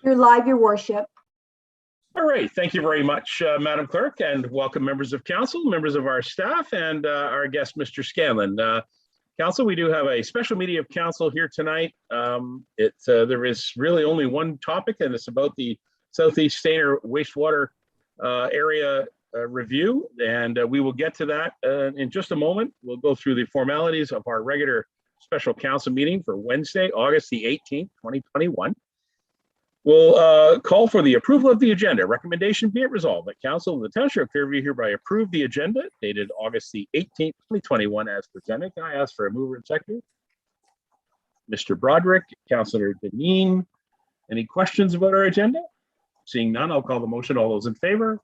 You're live, Your Worship. All right, thank you very much, Madam Clerk, and welcome members of council, members of our staff, and our guest, Mr. Scanlon. Council, we do have a special meeting of council here tonight. There is really only one topic, and it's about the Southeast Stainer wastewater area review, and we will get to that in just a moment. We'll go through the formalities of our regular special council meeting for Wednesday, August the 18th, 2021. We'll call for the approval of the agenda. Recommendation be it resolved that Council of the Township of Fairview hereby approve the agenda dated August the 18th, 2021 as presented. Can I ask for a mover and seconder? Mr. Broderick, Councillor Deneen. Any questions about our agenda? Seeing none, I'll call the motion. All those in favor?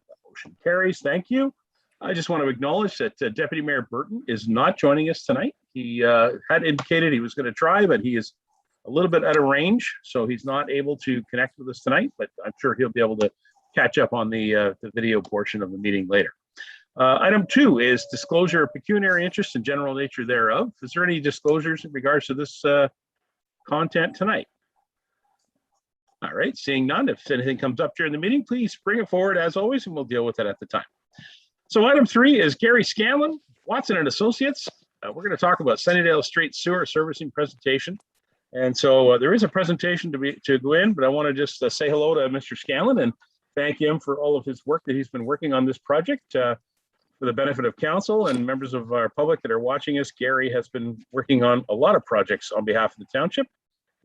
The motion carries. Thank you. I just want to acknowledge that Deputy Mayor Burton is not joining us tonight. He had indicated he was going to try, but he is a little bit out of range, so he's not able to connect with us tonight, but I'm sure he'll be able to catch up on the video portion of the meeting later. Item 2 is disclosure of pecuniary interest and general nature thereof. Is there any disclosures in regards to this content tonight? All right, seeing none, if anything comes up during the meeting, please bring it forward as always, and we'll deal with it at the time. So item 3 is Gary Scanlon, Watson and Associates. We're going to talk about Sunnydale Street Sewer Servicing presentation. And so there is a presentation to go in, but I want to just say hello to Mr. Scanlon and thank him for all of his work that he's been working on this project for the benefit of council and members of our public that are watching us. Gary has been working on a lot of projects on behalf of the township,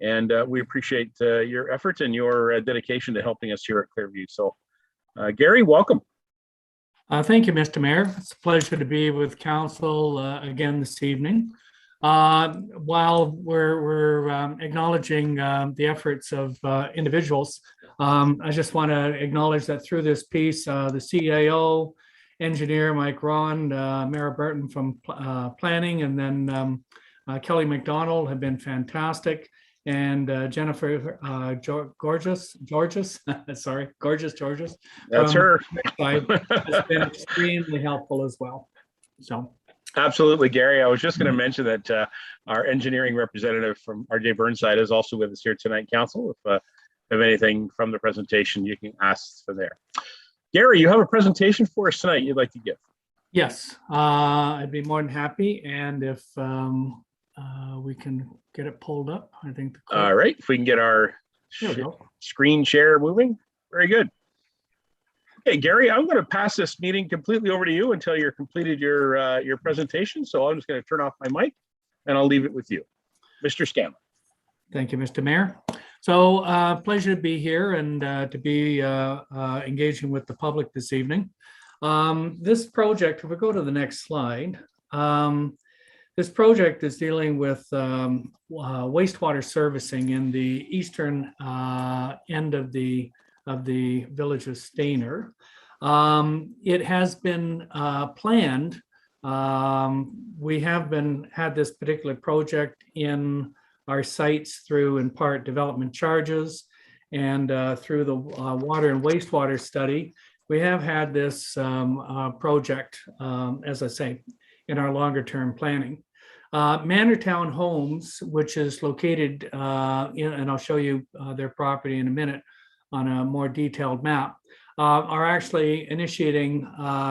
and we appreciate your efforts and your dedication to helping us here at Clearview. So Gary, welcome. Thank you, Mr. Mayor. It's a pleasure to be with council again this evening. While we're acknowledging the efforts of individuals, I just want to acknowledge that through this piece, the CAO, engineer Mike Ron, Mayor Burton from planning, and then Kelly McDonald have been fantastic, and Jennifer Gorgeous, sorry, Gorgeous Georges. That's her. Has been extremely helpful as well. So. Absolutely, Gary. I was just going to mention that our engineering representative from RJ Burnside is also with us here tonight, Council. If anything from the presentation, you can ask for there. Gary, you have a presentation for us tonight you'd like to give? Yes, I'd be more than happy. And if we can get it pulled up, I think. All right, if we can get our screen share moving. Very good. Okay, Gary, I'm going to pass this meeting completely over to you until you're completed your presentation. So I'm just going to turn off my mic and I'll leave it with you. Mr. Scanlon. Thank you, Mr. Mayor. So pleasure to be here and to be engaging with the public this evening. This project, if we go to the next slide, this project is dealing with wastewater servicing in the eastern end of the village of Stainer. It has been planned. We have had this particular project in our sites through, in part, development charges and through the water and wastewater study. We have had this project, as I say, in our longer term planning. Manortown Homes, which is located and I'll show you their property in a minute on a more detailed map, are actually initiating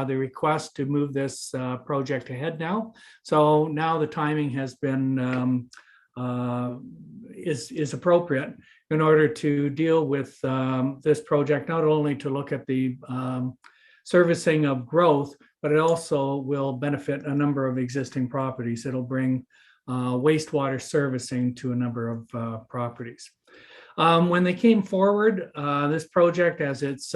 the request to move this project ahead now. So now the timing has been is appropriate in order to deal with this project, not only to look at the servicing of growth, but it also will benefit a number of existing properties. It'll bring wastewater servicing to a number of properties. When they came forward, this project, as it's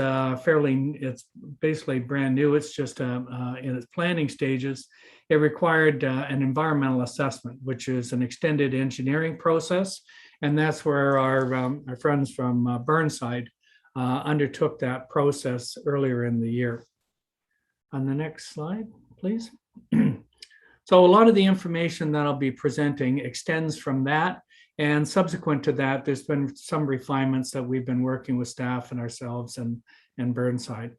basically brand new, it's just in its planning stages, it required an environmental assessment, which is an extended engineering process. And that's where our friends from Burnside undertook that process earlier in the year. On the next slide, please. So a lot of the information that I'll be presenting extends from that. And subsequent to that, there's been some refinements that we've been working with staff and ourselves and Burnside.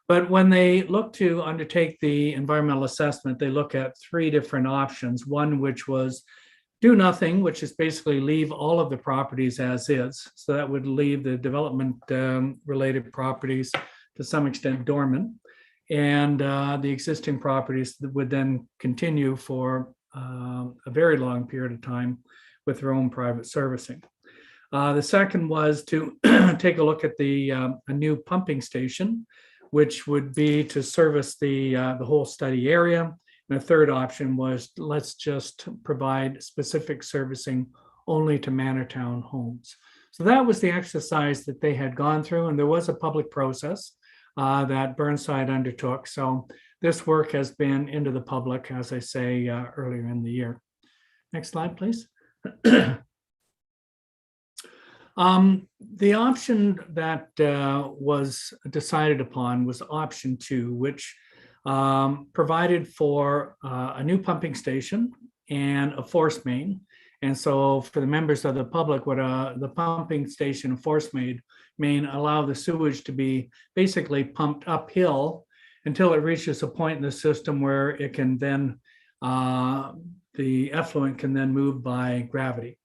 But when they look to undertake the environmental assessment, they look at 3 different options. One, which was do nothing, which is basically leave all of the properties as is. So that would leave the development related properties to some extent dormant. And the existing properties would then continue for a very long period of time with their own private servicing. The second was to take a look at a new pumping station, which would be to service the whole study area. And the third option was, let's just provide specific servicing only to Manortown homes. So that was the exercise that they had gone through, and there was a public process that Burnside undertook. So this work has been into the public, as I say, earlier in the year. Next slide, please. The option that was decided upon was option 2, which provided for a new pumping station and a force main. And so for the members of the public, what the pumping station and force main allow the sewage to be basically pumped uphill until it reaches a point in the system where it can then, the effluent can then move by gravity.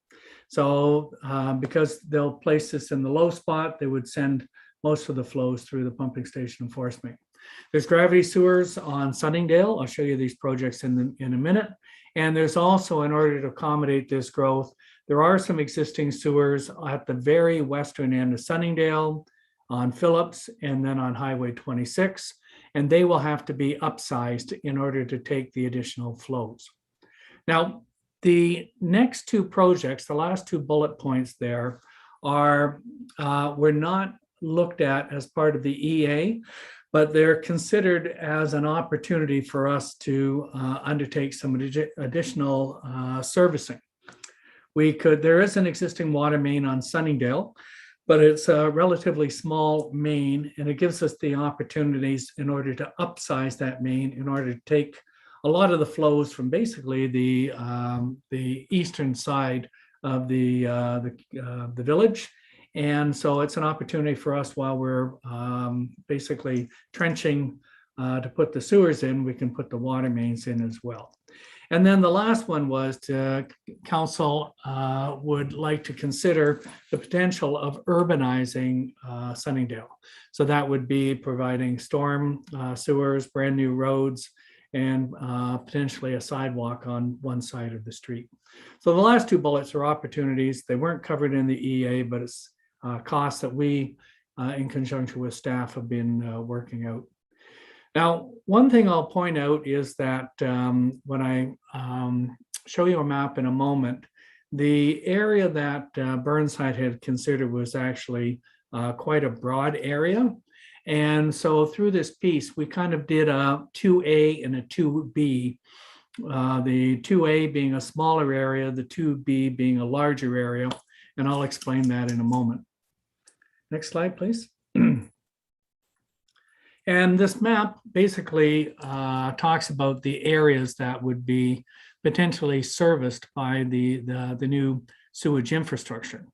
So because they'll place this in the low spot, they would send most of the flows through the pumping station and force main. There's gravity sewers on Sunnydale. I'll show you these projects in a minute. And there's also, in order to accommodate this growth, there are some existing sewers at the very western end of Sunnydale, on Phillips, and then on Highway 26. And they will have to be upsized in order to take the additional flows. Now, the next two projects, the last two bullet points there, were not looked at as part of the EA, but they're considered as an opportunity for us to undertake some additional servicing. There is an existing water main on Sunnydale, but it's a relatively small main, and it gives us the opportunities in order to upsize that main in order to take a lot of the flows from basically the eastern side of the village. And so it's an opportunity for us while we're basically trenching to put the sewers in, we can put the water mains in as well. And then the last one was council would like to consider the potential of urbanizing Sunnydale. So that would be providing storm sewers, brand new roads, and potentially a sidewalk on one side of the street. So the last two bullets are opportunities. They weren't covered in the EA, but it's costs that we, in conjunction with staff, have been working out. Now, one thing I'll point out is that when I show you a map in a moment, the area that Burnside had considered was actually quite a broad area. And so through this piece, we kind of did a 2A and a 2B, the 2A being a smaller area, the 2B being a larger area, and I'll explain that in a moment. Next slide, please. And this map basically talks about the areas that would be potentially serviced by the new sewage infrastructure.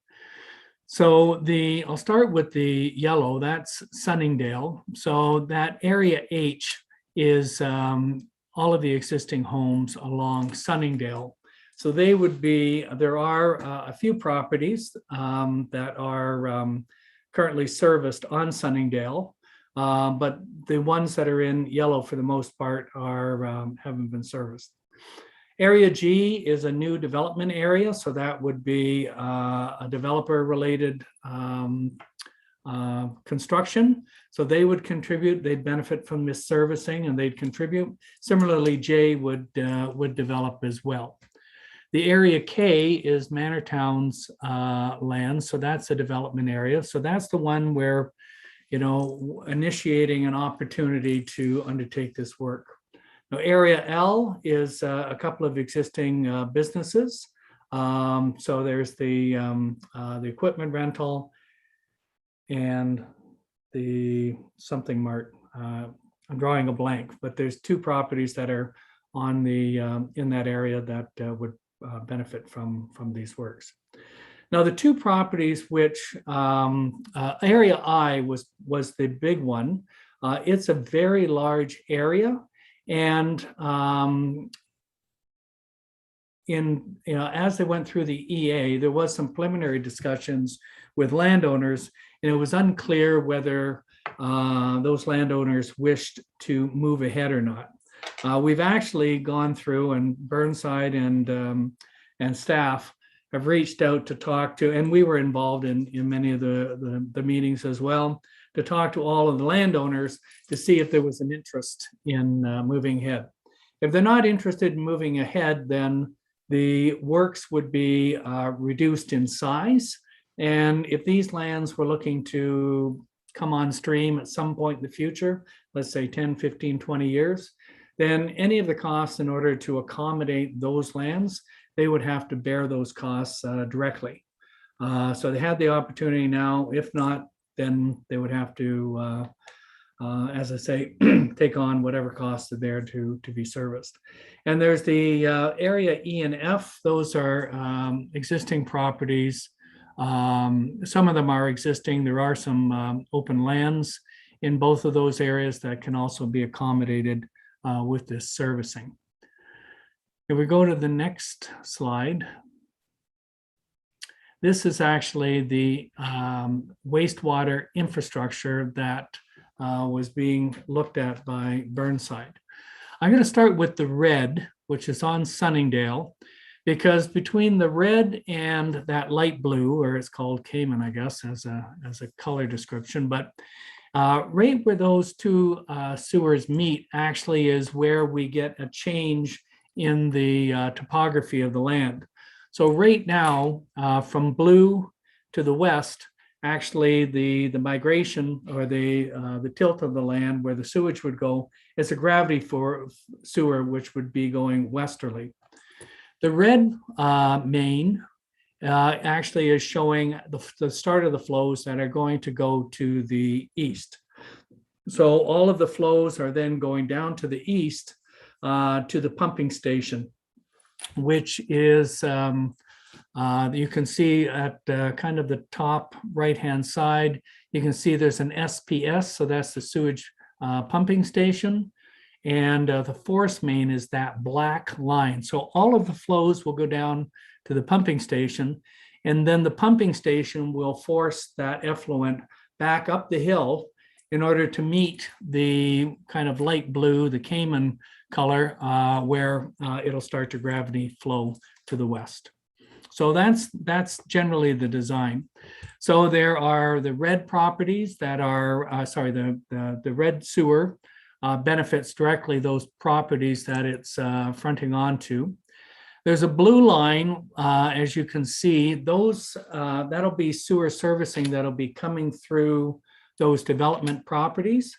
So I'll start with the yellow, that's Sunnydale. So that area H is all of the existing homes along Sunnydale. So they would be, there are a few properties that are currently serviced on Sunnydale, but the ones that are in yellow for the most part haven't been serviced. Area G is a new development area, so that would be a developer-related construction. So they would contribute, they'd benefit from this servicing, and they'd contribute. Similarly, J would develop as well. The area K is Manortown's land, so that's a development area. So that's the one where, initiating an opportunity to undertake this work. Now, area L is a couple of existing businesses. So there's the equipment rental and the something mart. I'm drawing a blank, but there's two properties that are on in that area that would benefit from these works. Now, the two properties which area I was the big one. It's a very large area. And as they went through the EA, there was some preliminary discussions with landowners, and it was unclear whether those landowners wished to move ahead or not. We've actually gone through, and Burnside and staff have reached out to talk to, and we were involved in many of the meetings as well, to talk to all of the landowners to see if there was an interest in moving ahead. If they're not interested in moving ahead, then the works would be reduced in size. And if these lands were looking to come on stream at some point in the future, let's say 10, 15, 20 years, then any of the costs in order to accommodate those lands, they would have to bear those costs directly. So they had the opportunity now. If not, then they would have to, as I say, take on whatever costs are there to be serviced. And there's the area E and F. Those are existing properties. Some of them are existing. There are some open lands in both of those areas that can also be accommodated with this servicing. If we go to the next slide, this is actually the wastewater infrastructure that was being looked at by Burnside. I'm going to start with the red, which is on Sunnydale, because between the red and that light blue, or it's called Cayman, I guess, as a color description, but right where those two sewers meet actually is where we get a change in the topography of the land. So right now, from blue to the west, actually the migration or the tilt of the land where the sewage would go is a gravity for sewer, which would be going westerly. The red main actually is showing the start of the flows that are going to go to the east. So all of the flows are then going down to the east to the pumping station, which is, you can see at kind of the top right-hand side, you can see there's an SPS, so that's the sewage pumping station. And the force main is that black line. So all of the flows will go down to the pumping station, and then the pumping station will force that effluent back up the hill in order to meet the kind of light blue, the Cayman color, where it'll start to gravity flow to the west. So that's generally the design. So there are the red properties that are, the red sewer benefits directly those properties that it's fronting onto. There's a blue line, as you can see, those that'll be sewer servicing that'll be coming through those development properties.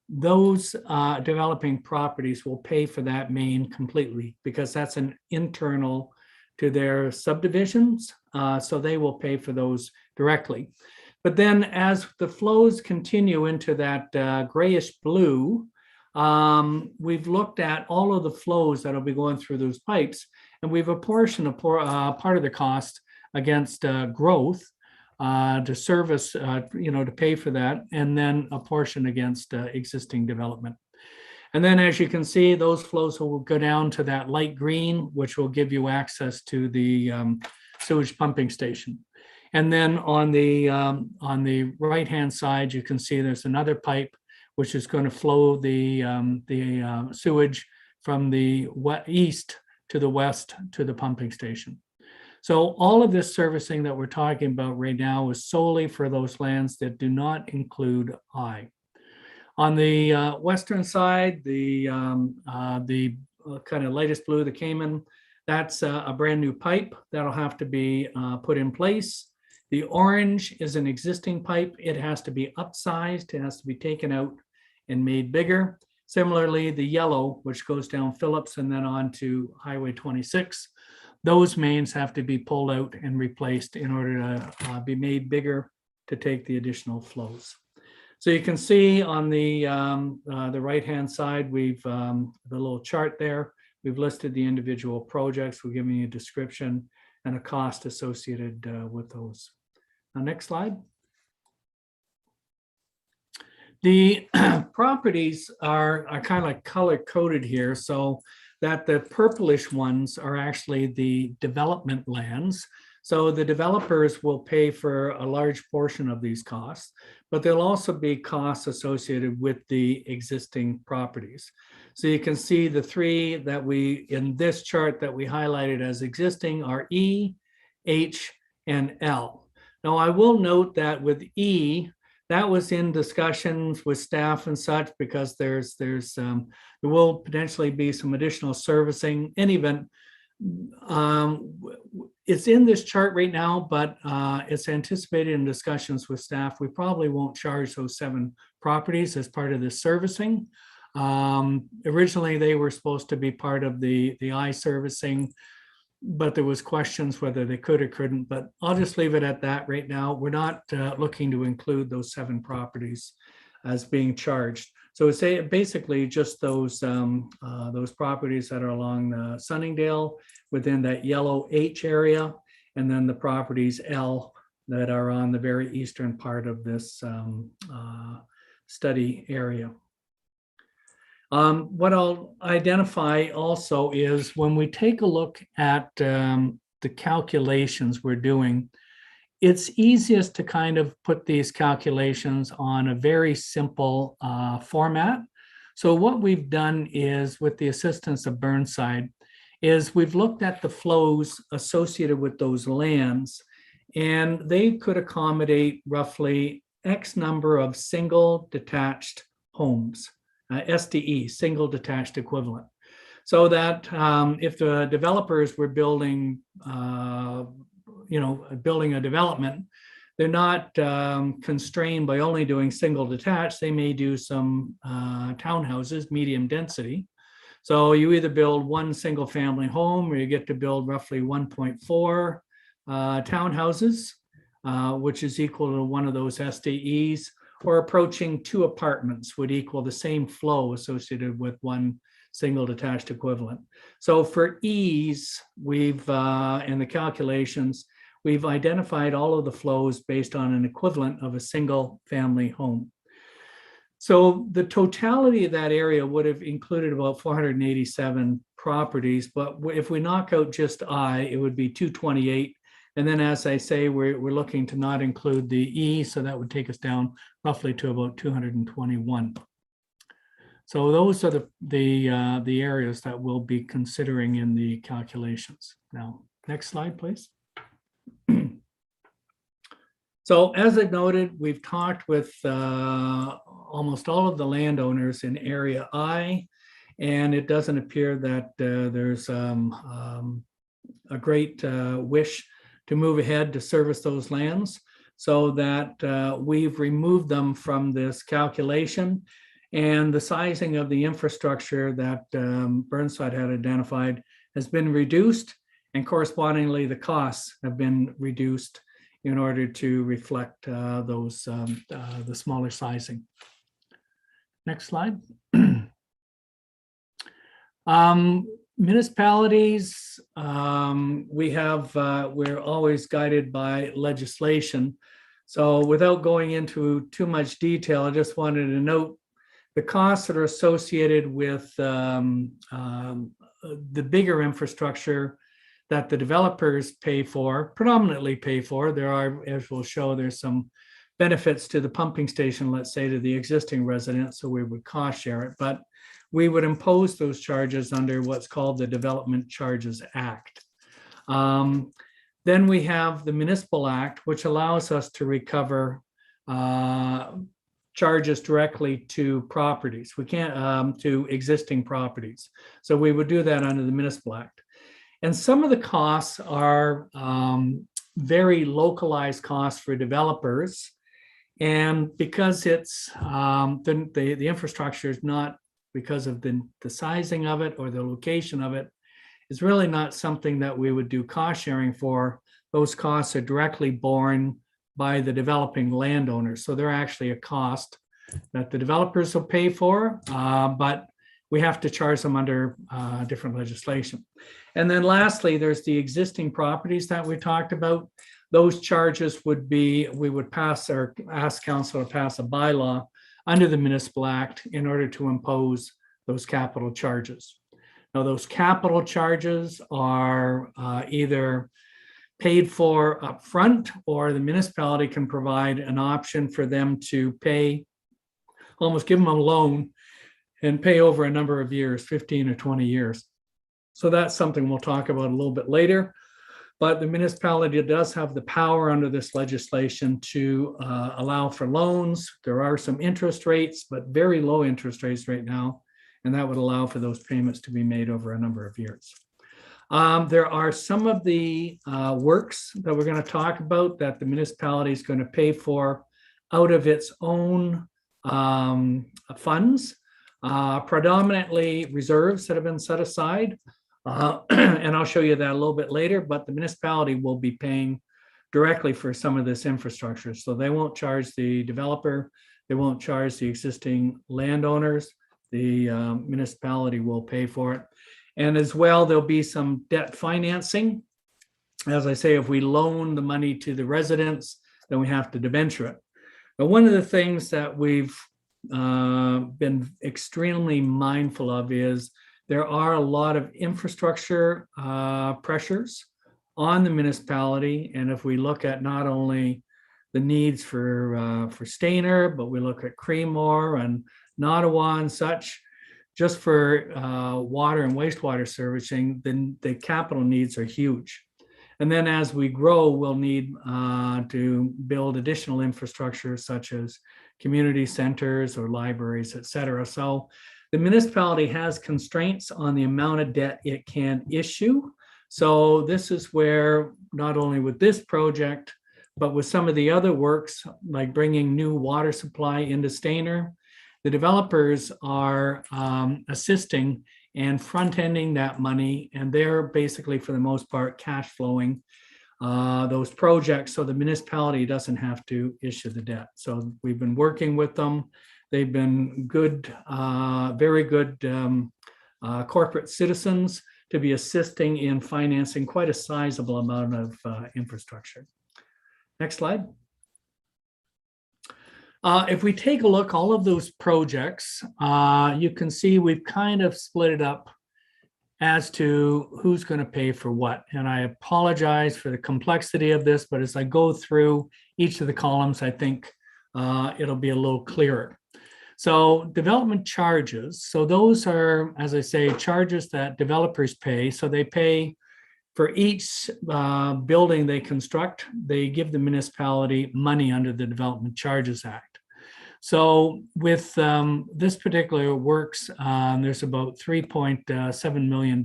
Those developing properties will pay for that main completely because that's an internal to their subdivisions. So they will pay for those directly. But then as the flows continue into that grayish blue, we've looked at all of the flows that'll be going through those pipes, and we've apportioned part of the cost against growth to service, to pay for that, and then a portion against existing development. And then as you can see, those flows will go down to that light green, which will give you access to the sewage pumping station. And then on the right-hand side, you can see there's another pipe which is going to flow the sewage from the east to the west to the pumping station. So all of this servicing that we're talking about right now is solely for those lands that do not include I. On the western side, the kind of lightest blue, the Cayman, that's a brand new pipe that'll have to be put in place. The orange is an existing pipe. It has to be upsized. It has to be taken out and made bigger. Similarly, the yellow, which goes down Phillips and then on to Highway 26, those mains have to be pulled out and replaced in order to be made bigger to take the additional flows. So you can see on the right-hand side, we've the little chart there. We've listed the individual projects. We're giving you a description and a cost associated with those. Next slide. The properties are kind of like color coded here. So that the purplish ones are actually the development lands. So the developers will pay for a large portion of these costs, but there'll also be costs associated with the existing properties. So you can see the three that we, in this chart that we highlighted as existing are E, H, and L. Now I will note that with E, that was in discussions with staff and such, because there will potentially be some additional servicing. In any event, it's in this chart right now, but it's anticipated in discussions with staff. We probably won't charge those 7 properties as part of the servicing. Originally, they were supposed to be part of the I servicing, but there was questions whether they could or couldn't, but I'll just leave it at that right now. We're not looking to include those 7 properties as being charged. So it's basically just those properties that are along Sunnydale within that yellow H area, and then the properties L that are on the very eastern part of this study area. What I'll identify also is when we take a look at the calculations we're doing, it's easiest to kind of put these calculations on a very simple format. So what we've done is, with the assistance of Burnside, is we've looked at the flows associated with those lands, and they could accommodate roughly X number of single detached homes. SDE, single detached equivalent. So that if the developers were building, building a development, they're not constrained by only doing single detached. They may do some townhouses, medium density. So you either build one single family home, or you get to build roughly 1.4 townhouses, which is equal to one of those SDEs, or approaching 2 apartments would equal the same flow associated with one single detached equivalent. So for ease, we've, in the calculations, we've identified all of the flows based on an equivalent of a single family home. So the totality of that area would have included about 487 properties, but if we knock out just I, it would be 228. And then, as I say, we're looking to not include the E, so that would take us down roughly to about 221. So those are the areas that we'll be considering in the calculations. Now, next slide, please. So as I've noted, we've talked with almost all of the landowners in Area I, and it doesn't appear that there's a great wish to move ahead to service those lands, so that we've removed them from this calculation. And the sizing of the infrastructure that Burnside had identified has been reduced, and correspondingly the costs have been reduced in order to reflect the smaller sizing. Next slide. Municipalities, we're always guided by legislation. So without going into too much detail, I just wanted to note the costs that are associated with the bigger infrastructure that the developers predominantly pay for. There are, as we'll show, there's some benefits to the pumping station, let's say, to the existing residents, so we would cost share it, but we would impose those charges under what's called the Development Charges Act. Then we have the Municipal Act, which allows us to recover charges directly to properties. We can't to existing properties. So we would do that under the Municipal Act. And some of the costs are very localized costs for developers. And because it's the infrastructure is not, because of the sizing of it or the location of it, is really not something that we would do cost sharing for. Those costs are directly borne by the developing landowners. So they're actually a cost that the developers will pay for, but we have to charge them under different legislation. And then lastly, there's the existing properties that we talked about. Those charges would be, we would pass or ask council to pass a bylaw under the Municipal Act in order to impose those capital charges. Now, those capital charges are either paid for upfront, or the municipality can provide an option for them to pay, almost give them a loan and pay over a number of years, 15 or 20 years. So that's something we'll talk about a little bit later. But the municipality does have the power under this legislation to allow for loans. There are some interest rates, but very low interest rates right now, and that would allow for those payments to be made over a number of years. There are some of the works that we're going to talk about that the municipality is going to pay for out of its own funds, predominantly reserves that have been set aside. And I'll show you that a little bit later, but the municipality will be paying directly for some of this infrastructure. So they won't charge the developer, they won't charge the existing landowners, the municipality will pay for it. And as well, there'll be some debt financing. As I say, if we loan the money to the residents, then we have to debenture it. But one of the things that we've been extremely mindful of is there are a lot of infrastructure pressures on the municipality. And if we look at not only the needs for Stayner, but we look at Creemore and Nottawa and such, just for water and wastewater servicing, then the capital needs are huge. And then as we grow, we'll need to build additional infrastructure such as community centers or libraries, et cetera. So the municipality has constraints on the amount of debt it can issue. So this is where, not only with this project, but with some of the other works, like bringing new water supply into Stayner, the developers are assisting and front-ending that money, and they're basically, for the most part, cash flowing those projects, so the municipality doesn't have to issue the debt. So we've been working with them. They've been good, very good corporate citizens to be assisting in financing quite a sizable amount of infrastructure. Next slide. If we take a look, all of those projects, you can see we've kind of split it up as to who's going to pay for what. And I apologize for the complexity of this, but as I go through each of the columns, I think it'll be a little clearer. So development charges. So those are, as I say, charges that developers pay. So they pay for each building they construct. They give the municipality money under the Development Charges Act. So with this particular works, there's about $3.7 million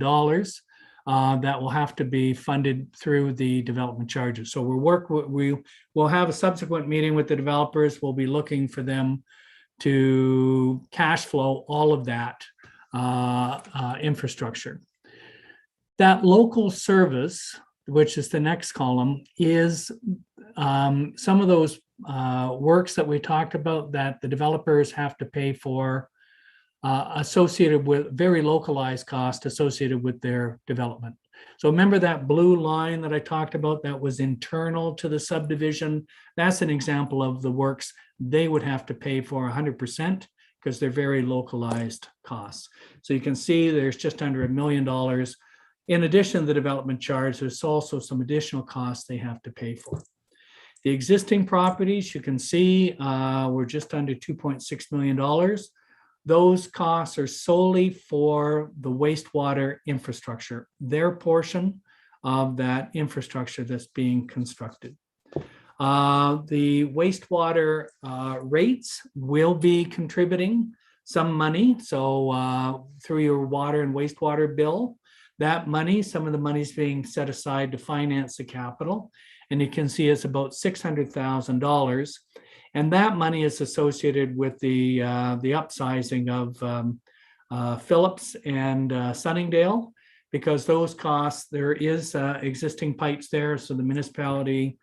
that will have to be funded through the development charges. So we will have a subsequent meeting with the developers. We'll be looking for them to cash flow all of that infrastructure. That local service, which is the next column, is some of those works that we talked about that the developers have to pay for, associated with very localized cost associated with their development. So remember that blue line that I talked about that was internal to the subdivision? That's an example of the works they would have to pay for 100% because they're very localized costs. So you can see there's just under $1 million. In addition to the development charge, there's also some additional costs they have to pay for. The existing properties, you can see we're just under $2.6 million. Those costs are solely for the wastewater infrastructure, their portion of that infrastructure that's being constructed. The wastewater rates will be contributing some money. So through your water and wastewater bill, that money, some of the money is being set aside to finance the capital. And you can see it's about $600,000. And that money is associated with the upsizing of Phillips and Sunnydale, because those costs, there is existing pipes there. So the municipality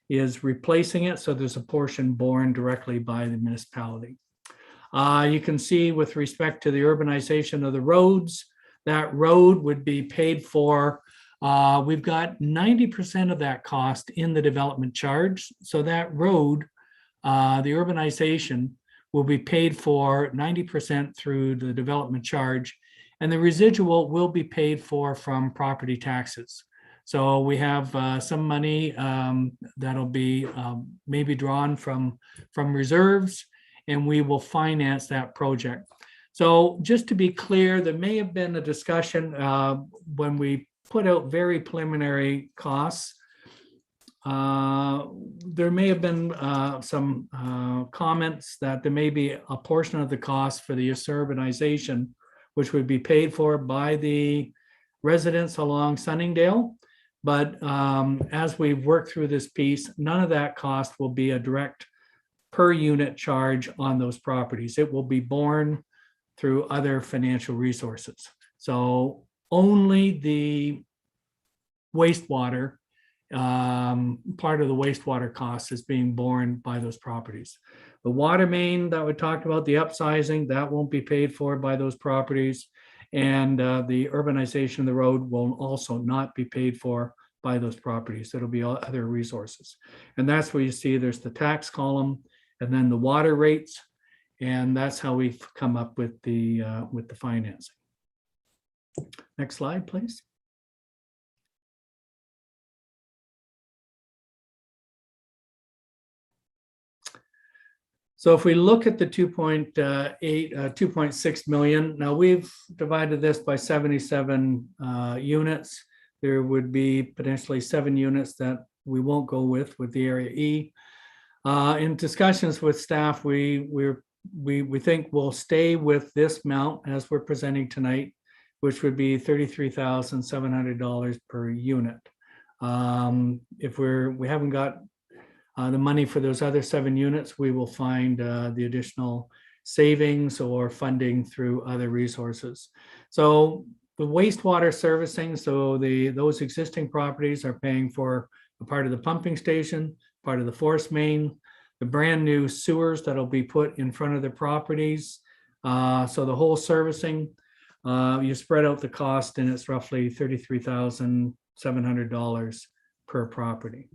is replacing it. So there's a portion borne directly by the municipality. You can see with respect to the urbanization of the roads, that road would be paid for. We've got 90% of that cost in the development charge. So that road, the urbanization, will be paid for 90% through the development charge, and the residual will be paid for from property taxes. So we have some money that'll be maybe drawn from reserves, and we will finance that project. So just to be clear, there may have been a discussion when we put out very preliminary costs. There may have been some comments that there may be a portion of the cost for the urbanization, which would be paid for by the residents along Sunnydale. But as we work through this piece, none of that cost will be a direct per unit charge on those properties. It will be borne through other financial resources. So only the wastewater, part of the wastewater cost is being borne by those properties. The water main that we talked about, the upsizing, that won't be paid for by those properties. And the urbanization of the road will also not be paid for by those properties. It'll be other resources. And that's where you see there's the tax column and then the water rates. And that's how we've come up with the financing. Next slide, please. So if we look at the 2.6 million, now we've divided this by 77 units. There would be potentially 7 units that we won't go with the Area E. In discussions with staff, we think we'll stay with this amount as we're presenting tonight, which would be $33,700 per unit. If we haven't got the money for those other 7 units, we will find the additional savings or funding through other resources. So the wastewater servicing, so those existing properties are paying for a part of the pumping station, part of the force main, the brand new sewers that'll be put in front of the properties. So the whole servicing, you spread out the cost and it's roughly $33,700 per property.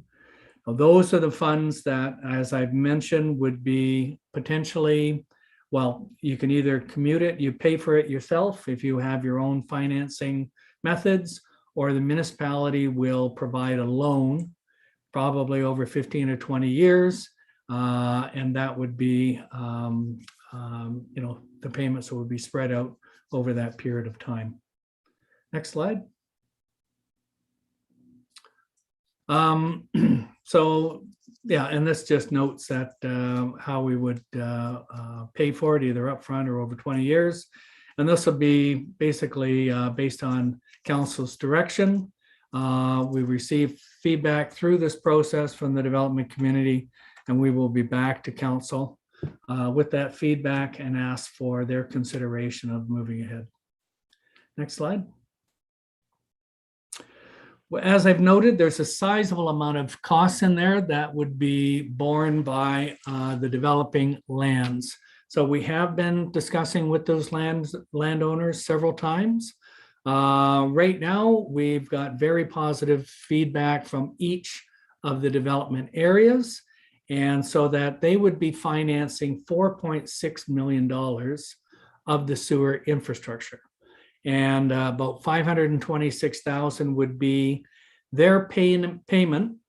Now, those are the funds that, as I've mentioned, would be potentially, well, you can either commute it, you pay for it yourself if you have your own financing methods, or the municipality will provide a loan, probably over 15 or 20 years. And that would be, the payments would be spread out over that period of time. Next slide. So yeah, and this just notes that how we would pay for it, either upfront or over 20 years. And this will be basically based on council's direction. We received feedback through this process from the development community, and we will be back to council with that feedback and ask for their consideration of moving ahead. Next slide. As I've noted, there's a sizable amount of costs in there that would be borne by the developing lands. So we have been discussing with those landowners several times. Right now, we've got very positive feedback from each of the development areas. And so that they would be financing $4.6 million of the sewer infrastructure. And about $526,000 would be their payment.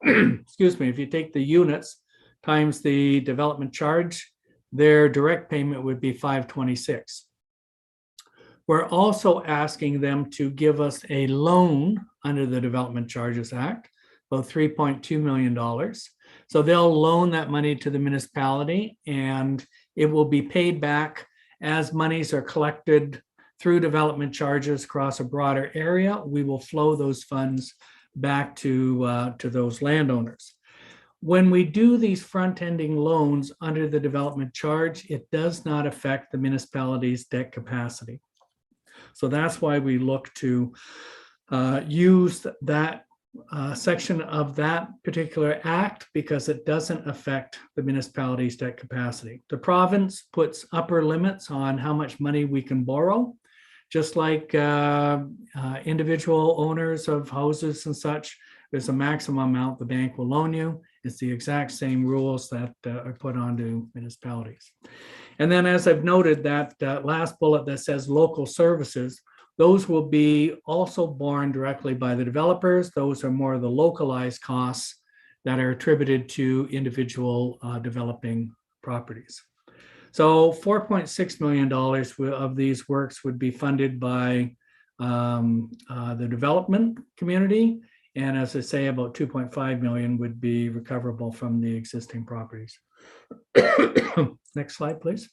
Excuse me, if you take the units times the development charge, their direct payment would be $526,000. We're also asking them to give us a loan under the Development Charges Act, about $3.2 million. So they'll loan that money to the municipality, and it will be paid back as monies are collected through development charges across a broader area. We will flow those funds back to those landowners. When we do these front-ending loans under the development charge, it does not affect the municipality's debt capacity. So that's why we look to use that section of that particular act, because it doesn't affect the municipality's debt capacity. The province puts upper limits on how much money we can borrow, just like individual owners of houses and such. There's a maximum amount the bank will loan you. It's the exact same rules that are put onto municipalities. And then, as I've noted, that last bullet that says local services, Those will be also borne directly by the developers. Those are more of the localized costs that are attributed to individual developing properties. So $4.6 million of these works would be funded by the development community. And as I say, about 2.5 million would be recoverable from the existing properties. Next slide, please.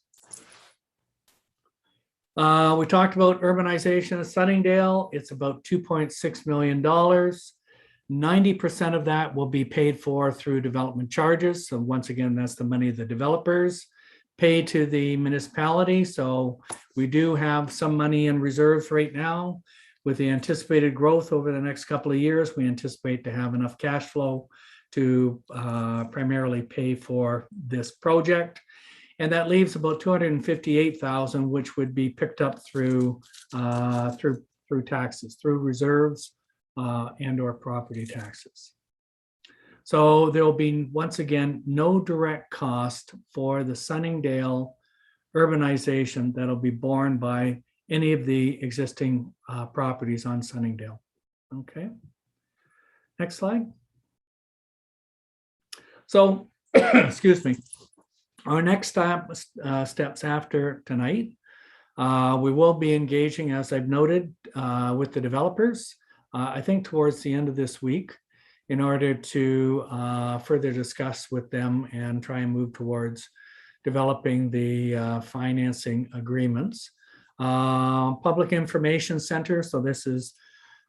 We talked about urbanization of Sunnydale. It's about $2.6 million. 90% of that will be paid for through development charges. So once again, that's the money the developers pay to the municipality. So we do have some money in reserves right now. With the anticipated growth over the next couple of years, we anticipate to have enough cash flow to primarily pay for this project. And that leaves about 258,000, which would be picked up through taxes, through reserves and or property taxes. So there will be, once again, no direct cost for the Sunnydale urbanization that'll be borne by any of the existing properties on Sunnydale. Okay. Next slide. So, excuse me. Our next steps after tonight, we will be engaging, as I've noted, with the developers, I think towards the end of this week, in order to further discuss with them and try and move towards developing the financing agreements. Public information center. So this is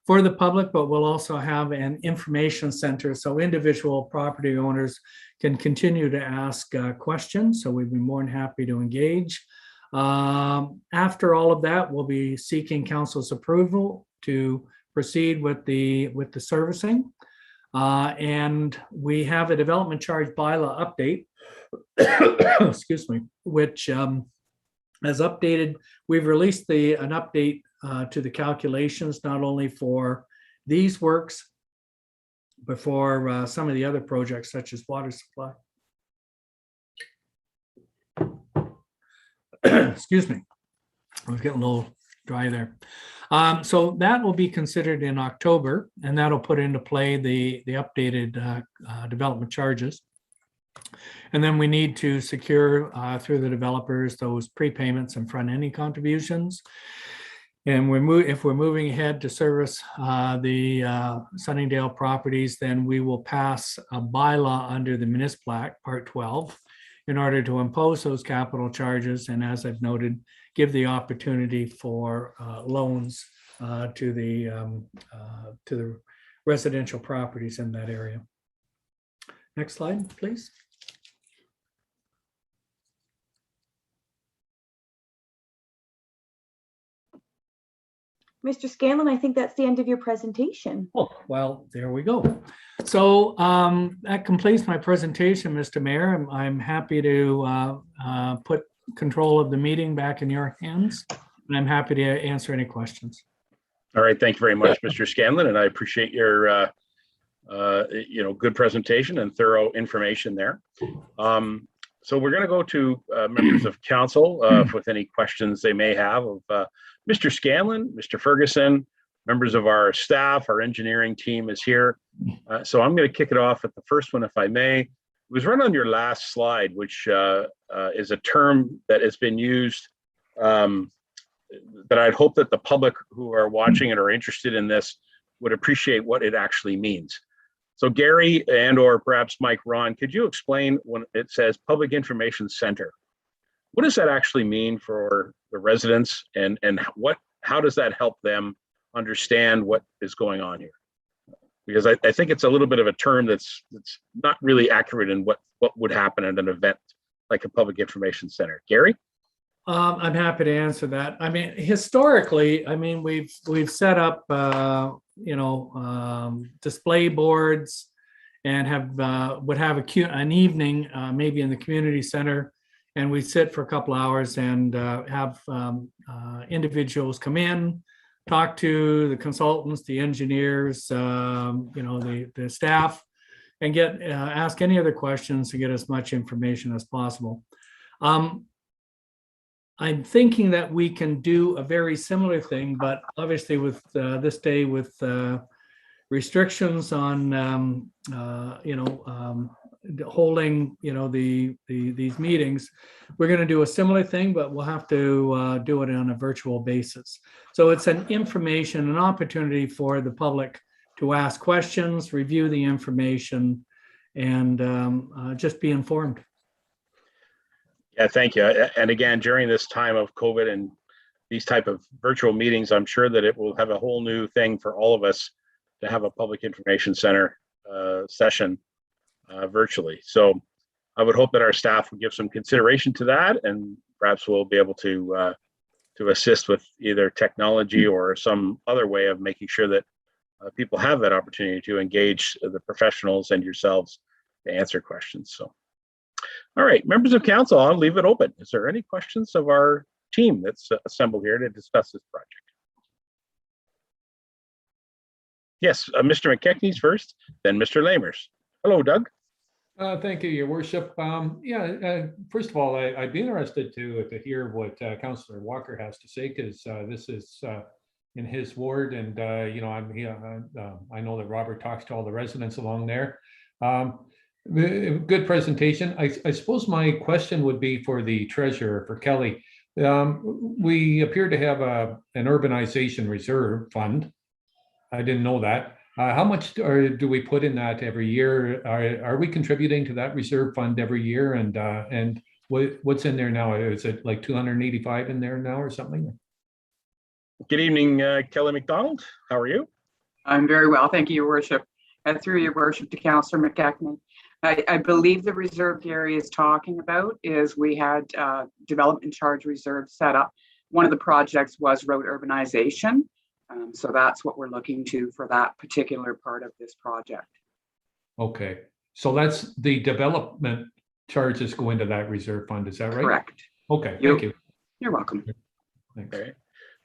for the public, but we'll also have an information center so individual property owners can continue to ask questions. So we'd be more than happy to engage. After all of that, we'll be seeking council's approval to proceed with the servicing. And we have a development charge bylaw update, excuse me, which as updated, we've released an update to the calculations, not only for these works, but for some of the other projects such as water supply. Excuse me, I was getting a little dry there. So that will be considered in October, and that'll put into play the updated development charges. And then we need to secure through the developers those prepayments and front-ending contributions. And if we're moving ahead to service the Sunnydale properties, then we will pass a bylaw under the Municipal Act, Part 12, in order to impose those capital charges. And as I've noted, give the opportunity for loans to the residential properties in that area. Next slide, please. Mr. Scanlon, I think that's the end of your presentation. Oh, well, there we go. So that completes my presentation, Mr. Mayor. I'm happy to put control of the meeting back in your hands, and I'm happy to answer any questions. All right, thank you very much, Mr. Scanlon, and I appreciate your good presentation and thorough information there. So we're going to go to members of council with any questions they may have of Mr. Scanlon, Mr. Ferguson, members of our staff. Our engineering team is here. So I'm going to kick it off with the first one, if I may. It was right on your last slide, which is a term that has been used that I'd hope that the public who are watching and are interested in this would appreciate what it actually means. So Gary and or perhaps Mike Ron, could you explain when it says Public Information Center? What does that actually mean for the residents, and how does that help them understand what is going on here? Because I think it's a little bit of a term that's not really accurate in what would happen at an event like a Public Information Center. Gary? I'm happy to answer that. I mean, historically, I mean, we've set up display boards and would have an evening maybe in the community center, and we sit for a couple hours and have individuals come in, talk to the consultants, the engineers, the staff, and ask any other questions to get as much information as possible. I'm thinking that we can do a very similar thing, but obviously with this day with restrictions on holding these meetings, we're going to do a similar thing, but we'll have to do it on a virtual basis. So it's an opportunity for the public to ask questions, review the information, and just be informed. Yeah, thank you. And again, during this time of COVID and these type of virtual meetings, I'm sure that it will have a whole new thing for all of us to have a public information center session virtually. So I would hope that our staff will give some consideration to that, and perhaps we'll be able to assist with either technology or some other way of making sure that people have that opportunity to engage the professionals and yourselves to answer questions. So. All right, members of council, I'll leave it open. Is there any questions of our team that's assembled here to discuss this project? Yes, Mr. McKechnie's first, then Mr. Lamers. Hello, Doug. Thank you, Your Worship. First of all, I'd be interested to hear what Councillor Walker has to say, because this is in his ward, and I know that Robert talks to all the residents along there. Good presentation. I suppose my question would be for the treasurer, for Kelly. We appear to have an urbanization reserve fund. I didn't know that. How much do we put in that every year? Are we contributing to that reserve fund every year? And what's in there now? Is it like 285 in there now or something? Good evening, Kelly McDonald. How are you? I'm very well, thank you, Your Worship. Through Your Worship to Councillor McKechnie. I believe the reserve Gary is talking about is we had development charge reserve set up. One of the projects was road urbanization. So that's what we're looking to for that particular part of this project. Okay, so that's the development charges go into that reserve fund, is that right? Correct. Okay, thank you. You're welcome. Thanks. Okay.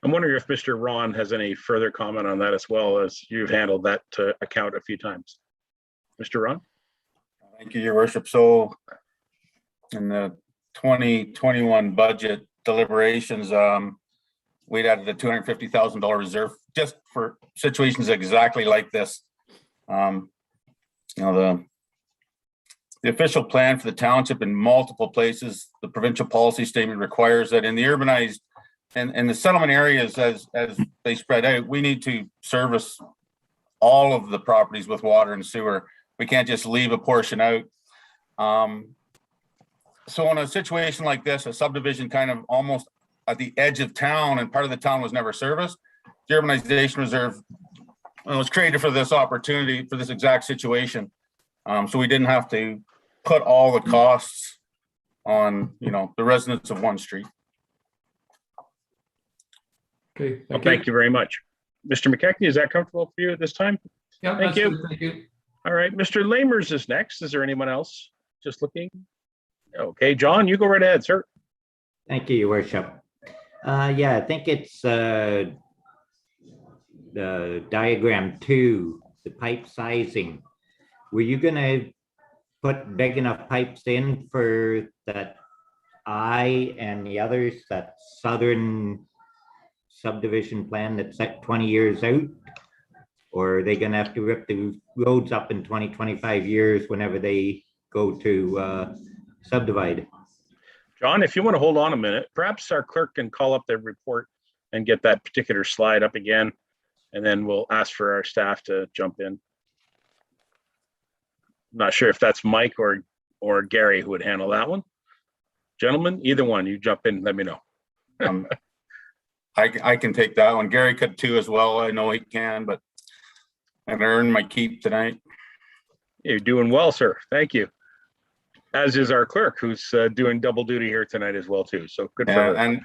I'm wondering if Mr. Ron has any further comment on that, as well, as you've handled that account a few times. Mr. Ron? Thank you, Your Worship. So in the 2021 budget deliberations, we'd added a $250,000 reserve just for situations exactly like this. The official plan for the township in multiple places, the provincial policy statement requires that in the urbanized and the settlement areas, as they spread out, we need to service all of the properties with water and sewer. We can't just leave a portion out. So in a situation like this, a subdivision kind of almost at the edge of town, and part of the town was never serviced, the urbanization reserve was created for this opportunity, for this exact situation. So we didn't have to put all the costs on, the residents of one street. Okay, Thank you very much. Mr. McKechnie, is that comfortable for you at this time? Yeah, Thank you. good, thank you. All right, Mr. Lamers is next. Is there anyone else just looking? Okay, John, you go right ahead, sir. Thank you, Your Worship. Yeah, I think it's the diagram 2, the pipe sizing. Were you going to put big enough pipes in for that I and the others, that southern subdivision plan that's set 20 years out? Or are they going to have to rip the roads up in 20, 25 years whenever they go to subdivide? John, if you want to hold on a minute, perhaps our clerk can call up their report and get that particular slide up again, and then we'll ask for our staff to jump in. I'm not sure if that's Mike or Gary who would handle that one. Gentlemen, either one, you jump in, let me know. I can take that one. Gary could too as well. I know he can, but I've earned my keep tonight. You're doing well, sir. Thank you. As is our clerk, who's doing double duty here tonight as well too. So good for her. And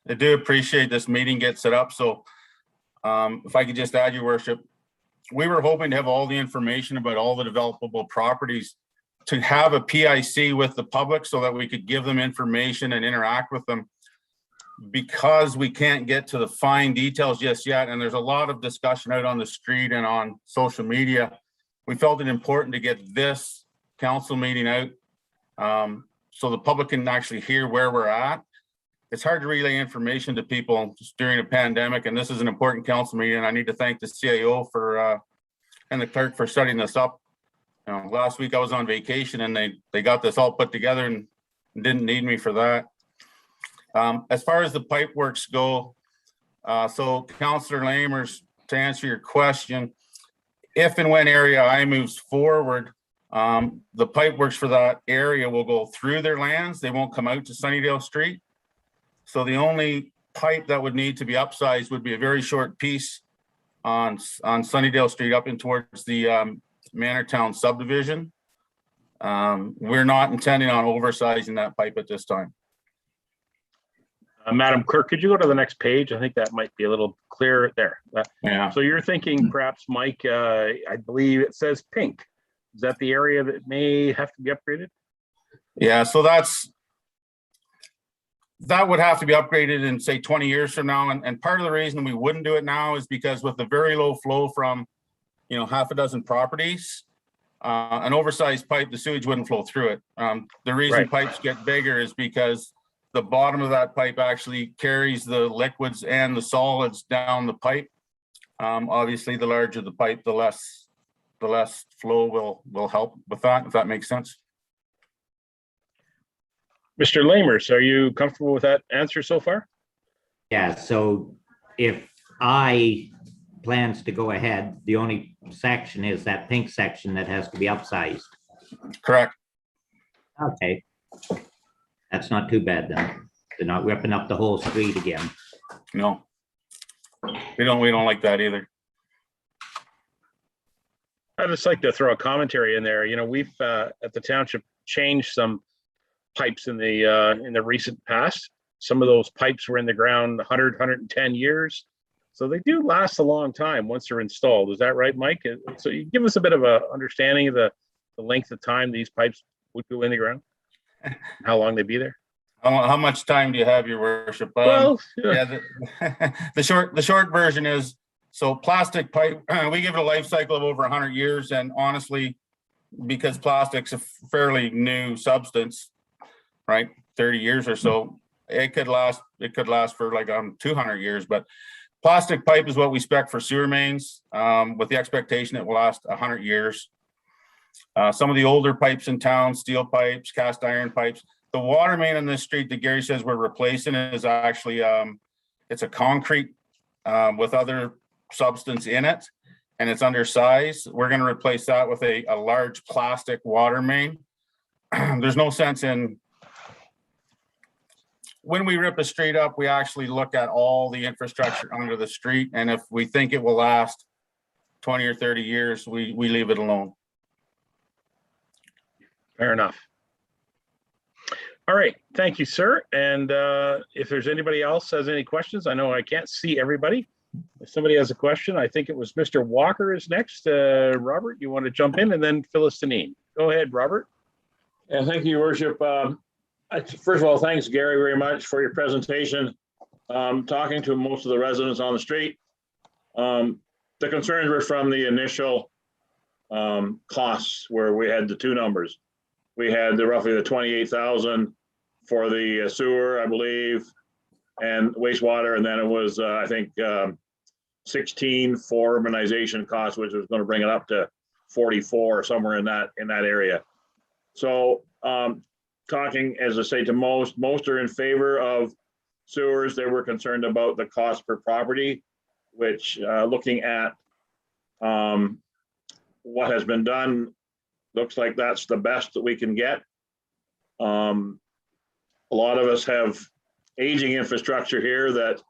I do appreciate this meeting gets set up. So if I could just add, Your Worship, we were hoping to have all the information about all the developable properties, to have a PIC with the public so that we could give them information and interact with them, because we can't get to the fine details just yet. And there's a lot of discussion out on the street and on social media. We felt it important to get this council meeting out so the public can actually hear where we're at. it's hard to relay information to people just during a pandemic, and this is an important council meeting, and I need to thank the CIO for and the clerk for setting this up. Last week I was on vacation and they got this all put together and didn't need me for that. As far as the pipe works go, so Councillor Lamers, to answer your question, if and when Area I moves forward, the pipe works for that area will go through their lands. They won't come out to Sunnydale Street. So the only pipe that would need to be upsized would be a very short piece on Sunnydale Street up in towards the Manortown subdivision. We're not intending on oversizing that pipe at this time. Madam Clerk, could you go to the next page? I think that might be a little clearer there. Yeah. So you're thinking perhaps, Mike, I believe it says pink. Is that the area that may have to be upgraded? Yeah, so that would have to be upgraded in say 20 years from now. And part of the reason we wouldn't do it now is because with the very low flow from, half a dozen properties, an oversized pipe, the sewage wouldn't flow through it. The reason pipes get bigger is because the bottom of that pipe actually carries the liquids and the solids down the pipe. Obviously, the larger the pipe, the less flow will help with that, if that makes sense. Mr. Lamers, are you comfortable with that answer so far? Yeah, so if I plans to go ahead, the only section is that pink section that has to be upsized. Correct. Okay. That's not too bad then. They're not ripping up the whole street again. No, we don't like that either. I'd just like to throw a commentary in there. We've at the township changed some pipes in the recent past. Some of those pipes were in the ground 100, 110 years. So they do last a long time once they're installed. Is that right, Mike? So you give us a bit of a understanding of the length of time these pipes would go in the ground, how long they'd be there. How much time do you have, Your Worship? Well, yeah, the short version is, so plastic pipe, we give it a life cycle of over 100 years. And honestly, because plastic's a fairly new substance, right? 30 years or so, it could last for like 200 years, but plastic pipe is what we spec for sewer mains, with the expectation it will last 100 years. Some of the older pipes in town, steel pipes, cast iron pipes. The water main on this street that Gary says we're replacing is actually, it's a concrete with other substance in it, and it's undersized. We're going to replace that with a large plastic water main. There's no sense in, when we rip a street up, we actually look at all the infrastructure under the street, and if we think it will last 20 or 30 years, we leave it alone. Fair enough. All right, thank you, sir. And if there's anybody else has any questions, I know I can't see everybody. If somebody has a question, I think it was Mr. Walker is next. Robert, you want to jump in, and then Phyllis Deneen. Go ahead, Robert. Yeah, thank you, Your Worship. First of all, thanks, Gary, very much for your presentation. Talking to most of the residents on the street, the concerns were from the initial costs, where we had the two numbers. We had roughly the 28,000 for the sewer, I believe, and wastewater, and then it was I think 16 for urbanization costs, which was going to bring it up to 44, somewhere in that area. So talking, as I say, to most are in favor of sewers. They were concerned about the cost per property, which looking at what has been done, looks like that's the best that we can get. A lot of us have aging infrastructure here that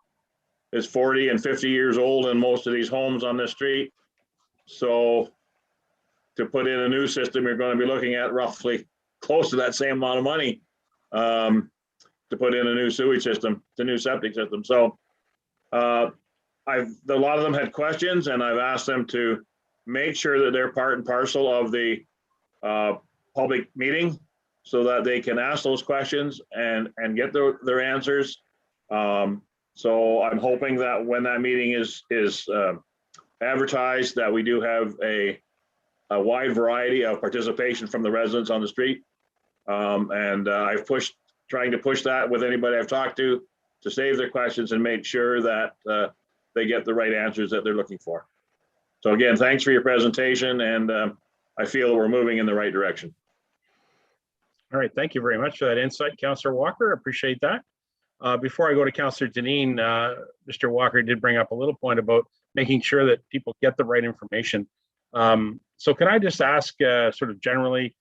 is 40 and 50 years old in most of these homes on this street. So to put in a new system, you're going to be looking at roughly close to that same amount of money to put in a new sewage system, the new septic system. So a lot of them had questions, and I've asked them to make sure that they're part and parcel of the public meeting so that they can ask those questions and get their answers. So I'm hoping that when that meeting is advertised, that we do have a wide variety of participation from the residents on the street. And I've trying to push that with anybody I've talked to, to save their questions and make sure that they get the right answers that they're looking for. So again, thanks for your presentation, and I feel we're moving in the right direction. All right, thank you very much for that insight, Councillor Walker. Appreciate that. Before I go to Councillor Deneen, Mr. Walker did bring up a little point about making sure that people get the right information. So can I just ask sort of generally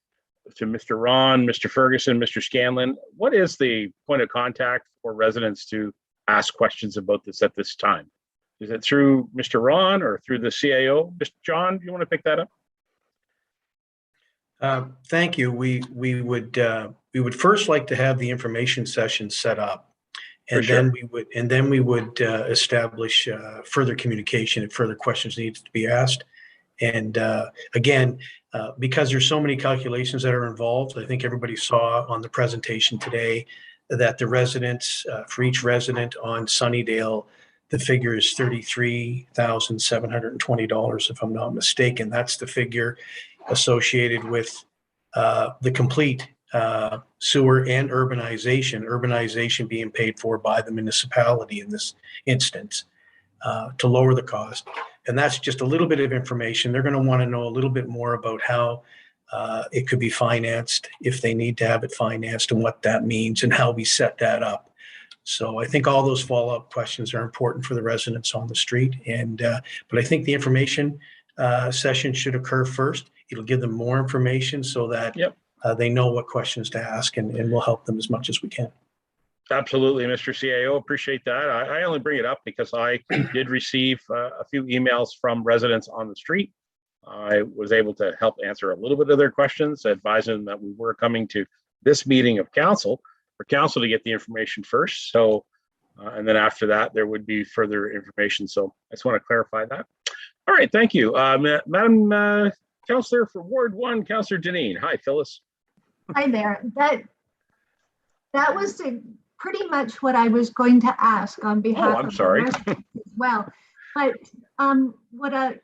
to Mr. Ron, Mr. Ferguson, Mr. Scanlon, what is the point of contact for residents to ask questions about this at this time? Is it through Mr. Ron or through the CAO? Mr. John, do you want to pick that up? Thank you. We would first like to have the information session set up, and then we would establish further communication if further questions need to be asked. And again, because there's so many calculations that are involved, I think everybody saw on the presentation today that the residents, for each resident on Sunnydale, the figure is $33,720, if I'm not mistaken. That's the figure associated with the complete sewer and urbanization being paid for by the municipality in this instance to lower the cost. And that's just a little bit of information. They're going to want to know a little bit more about how it could be financed if they need to have it financed and what that means and how we set that up. So I think all those follow-up questions are important for the residents on the street. And but I think the information session should occur first. It'll give them more information so that they know what questions to ask, and we'll help them as much as we can. Absolutely, Mr. CAO, appreciate that. I only bring it up because I did receive a few emails from residents on the street. I was able to help answer a little bit of their questions, advising them that we were coming to this meeting of council for council to get the information first. So, and then after that, there would be further information. So I just want to clarify that. All right, thank you. Madam Councillor for Ward 1, Councillor Deneen. Hi, Phyllis. Hi there. That was pretty much what I was going to ask on behalf of the residents as well. But what I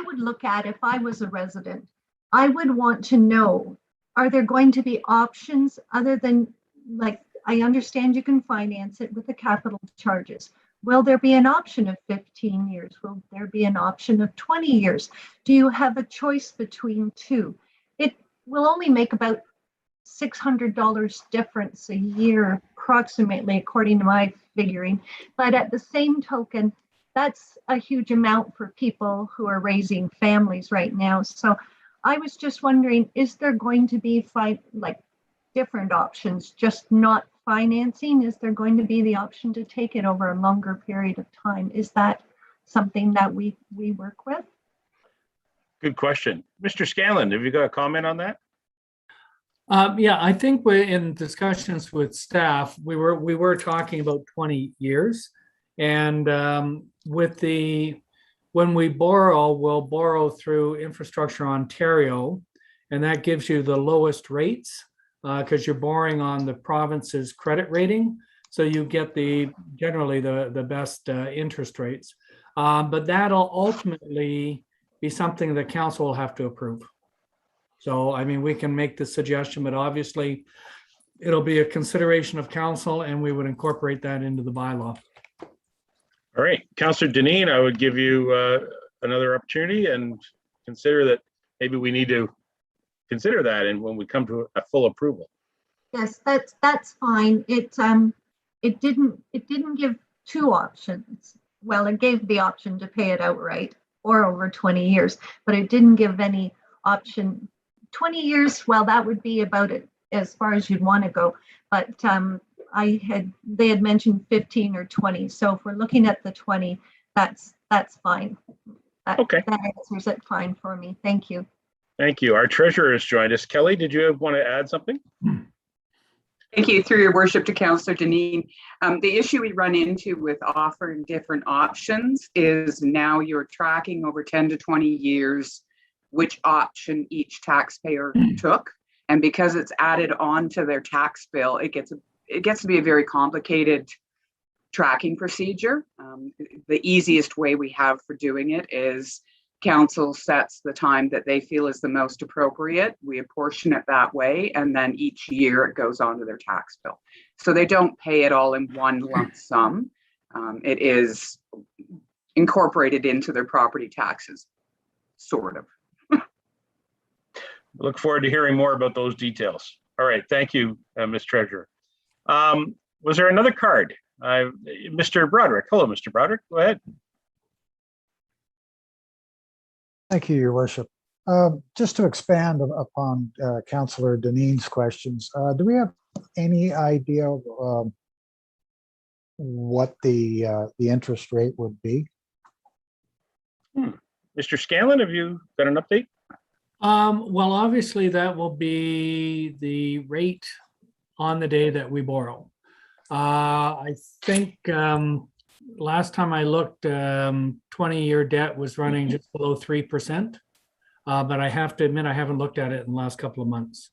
would look at if I was a resident, I would want to know, are there going to be options other than, like, I understand you can finance it with the capital charges. Will there be an option of 15 years? Will there be an option of 20 years? Do you have a choice between two? It will only make about $600 difference a year, approximately, according to my figuring. But at the same token, that's a huge amount for people who are raising families right now. So I was just wondering, is there going to be different options, just not financing? Is there going to be the option to take it over a longer period of time? Is that something that we work with? Good question. Mr. Scanlon, have you got a comment on that? Yeah, I think we're in discussions with staff. We were talking about 20 years, and when we borrow, we'll borrow through Infrastructure Ontario, and that gives you the lowest rates because you're borrowing on the province's credit rating, so you get generally the best interest rates. But that'll ultimately be something that council will have to approve. So, I mean, we can make the suggestion, but obviously it'll be a consideration of council, and we would incorporate that into the bylaw. All right, Councillor Deneen, I would give you another opportunity and consider that maybe we need to consider that, and when we come to a full approval. Yes, that's fine. It didn't give two options. Well, it gave the option to pay it outright or over 20 years, but it didn't give any option. 20 years, well, that would be about it as far as you'd want to go. But they had mentioned 15 or 20. So if we're looking at the 20, that's fine. Okay. That answers it fine for me. Thank you. Thank you. Our treasurer has joined us. Kelly, did you want to add something? Thank you, through your worship, to Councillor Deneen. The issue we run into with offering different options is now you're tracking over 10 to 20 years which option each taxpayer took. And because it's added on to their tax bill, it gets to be a very complicated tracking procedure. The easiest way we have for doing it is council sets the time that they feel is the most appropriate. We apportion it that way, and then each year it goes onto their tax bill. So they don't pay it all in one lump sum. It is incorporated into their property taxes, sort of. Look forward to hearing more about those details. All right, thank you, Ms. Treasurer. Was there another card? Mr. Broderick. Hello, Mr. Broderick. Go ahead. Thank you, Your Worship. Just to expand upon Councillor Deneen's questions, do we have any idea of what the interest rate would be? Mr. Scanlon, have you got an update? Well, obviously that will be the rate on the day that we borrow. I think last time I looked, 20-year debt was running just below 3%. But I have to admit, I haven't looked at it in the last couple of months.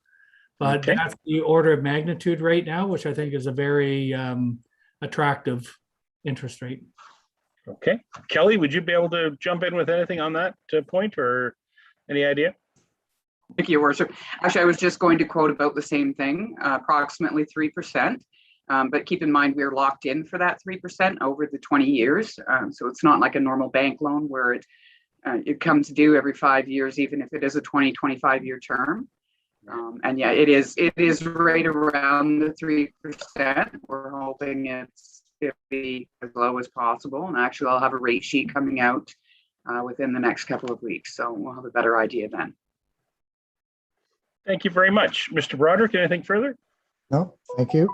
But Okay. that's the order of magnitude right now, which I think is a very attractive interest rate. Okay. Kelly, would you be able to jump in with anything on that point, or any idea? Thank you, Your Worship. Actually, I was just going to quote about the same thing, approximately 3%. But keep in mind, we're locked in for that 3% over the 20 years. So it's not like a normal bank loan where it comes due every 5 years, even if it is a 25-year term. And yeah, it is right around the 3%. We're hoping it'll be as low as possible. And actually, I'll have a rate sheet coming out within the next couple of weeks. So we'll have a better idea then. Thank you very much. Mr. Broderick, anything further? No, thank you.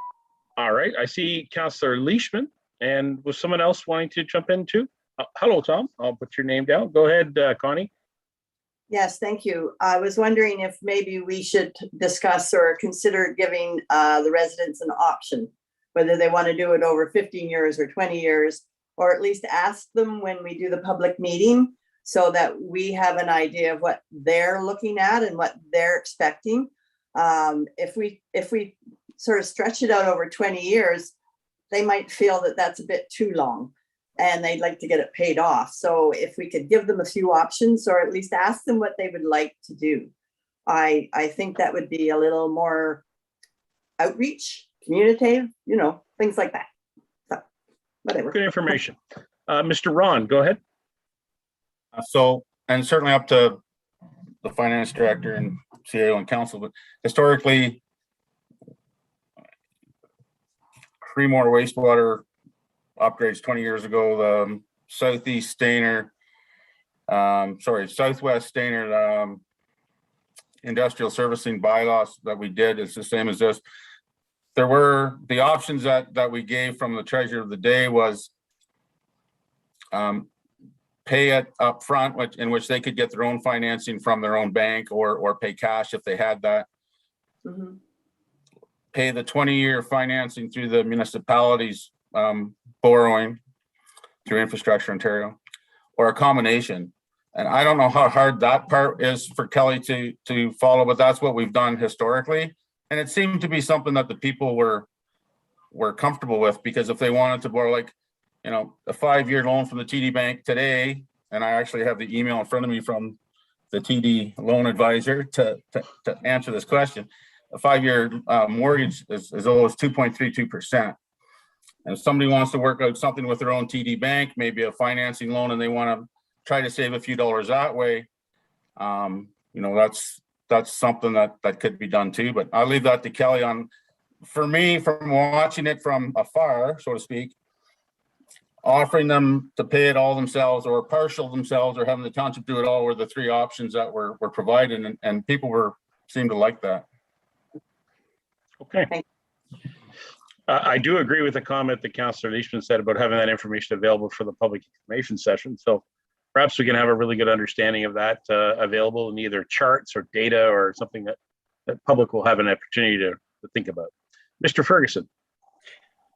All right. I see Councillor Leishman, and was someone else wanting to jump in too? Hello, Tom. I'll put your name down. Go ahead, Connie. Yes, thank you. I was wondering if maybe we should discuss or consider giving the residents an option, whether they want to do it over 15 years or 20 years, or at least ask them when we do the public meeting so that we have an idea of what they're looking at and what they're expecting. If we sort of stretch it out over 20 years, they might feel that that's a bit too long and they'd like to get it paid off. So if we could give them a few options, or at least ask them what they would like to do, I think that would be a little more outreach, communicative, things like that. So whatever. Good information. Mr. Ron, go ahead. So, and certainly up to the finance director and CAO and council, but historically, Creemore wastewater upgrades 20 years ago, the Southwest Stainer industrial servicing bylaws that we did is the same as this. There were the options that we gave from the treasurer of the day was pay it up front, in which they could get their own financing from their own bank, or pay cash if they had that. Mm-hmm. Pay the 20-year financing through the municipalities borrowing through Infrastructure Ontario, or a combination. And I don't know how hard that part is for Kelly to follow, but that's what we've done historically. And it seemed to be something that the people were comfortable with, because if they wanted to borrow, like, a 5-year loan from the TD Bank today, and I actually have the email in front of me from the TD loan advisor to answer this question. A 5-year mortgage is as low as 2.32%. And if somebody wants to work out something with their own TD Bank, maybe a financing loan, and they want to try to save a few dollars that way, that's something that could be done too. But I'll leave that to Kelly. For me, from watching it from afar, so to speak, offering them to pay it all themselves or partial themselves, or having the township do it all, were the three options that were provided, and people seemed to like that. Okay. I do agree with the comment that Councillor Leishman said about having that information available for the public information session. So perhaps we can have a really good understanding of that available in either charts or data, or something that public will have an opportunity to think about. Mr. Ferguson.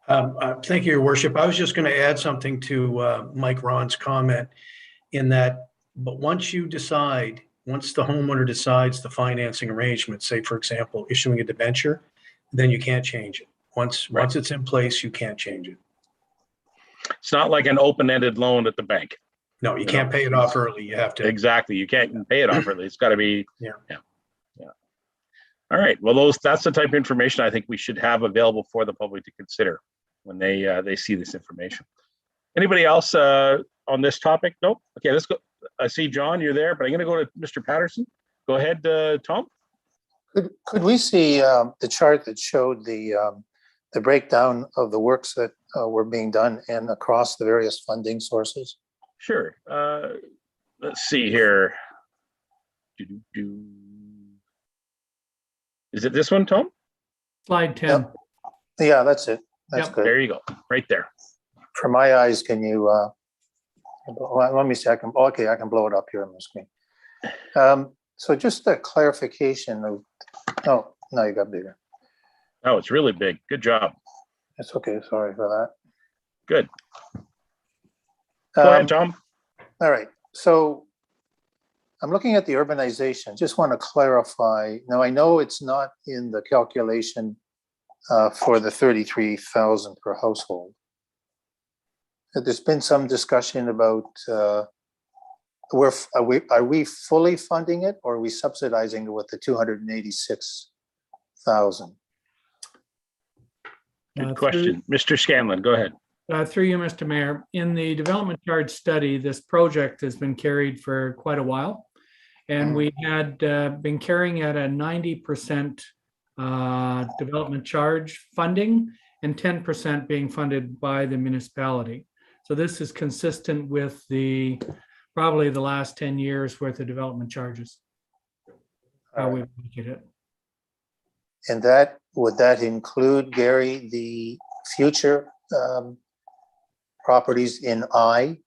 Thank you, Your Worship. I was just going to add something to Mike Ron's comment, in that, but once the homeowner decides the financing arrangement, say, for example, issuing a debenture, then you can't change it. Once it's in place, you can't change it. It's not like an open-ended loan at the bank. No, you can't pay it off early. You have to. Exactly. You can't pay it off early. It's got to be. Yeah. All right. Well, that's the type of information I think we should have available for the public to consider when they see this information. Anybody else on this topic? Nope. Okay, let's go. I see John, you're there, but I'm going to go to Mr. Patterson. Go ahead, Tom. Could we see the chart that showed the breakdown of the works that were being done and across the various funding sources? Sure. Let's see here. Is it this one, Tom? Slide 10. Yep. Yeah, that's it. That's Yep. good. There you go. Right there. For my eyes, can you, let me see, I can blow it up here on the screen. So just a clarification of, no, you got bigger. Oh, it's really big. Good job. That's okay, sorry for that. Good. Go ahead, Tom. All right, so I'm looking at the urbanization, just want to clarify. Now, I know it's not in the calculation for the 33,000 per household. There's been some discussion about are we fully funding it, or are we subsidizing it with the 286,000? Good question. Mr. Scanlon, go ahead. Through you, Mr. Mayor, in the development charge study, this project has been carried for quite a while. And we had been carrying at a 90% development charge funding and 10% being funded by the municipality. So this is consistent with probably the last 10 years worth of development charges. How we look at it. And would that include, Gary, the future properties in I,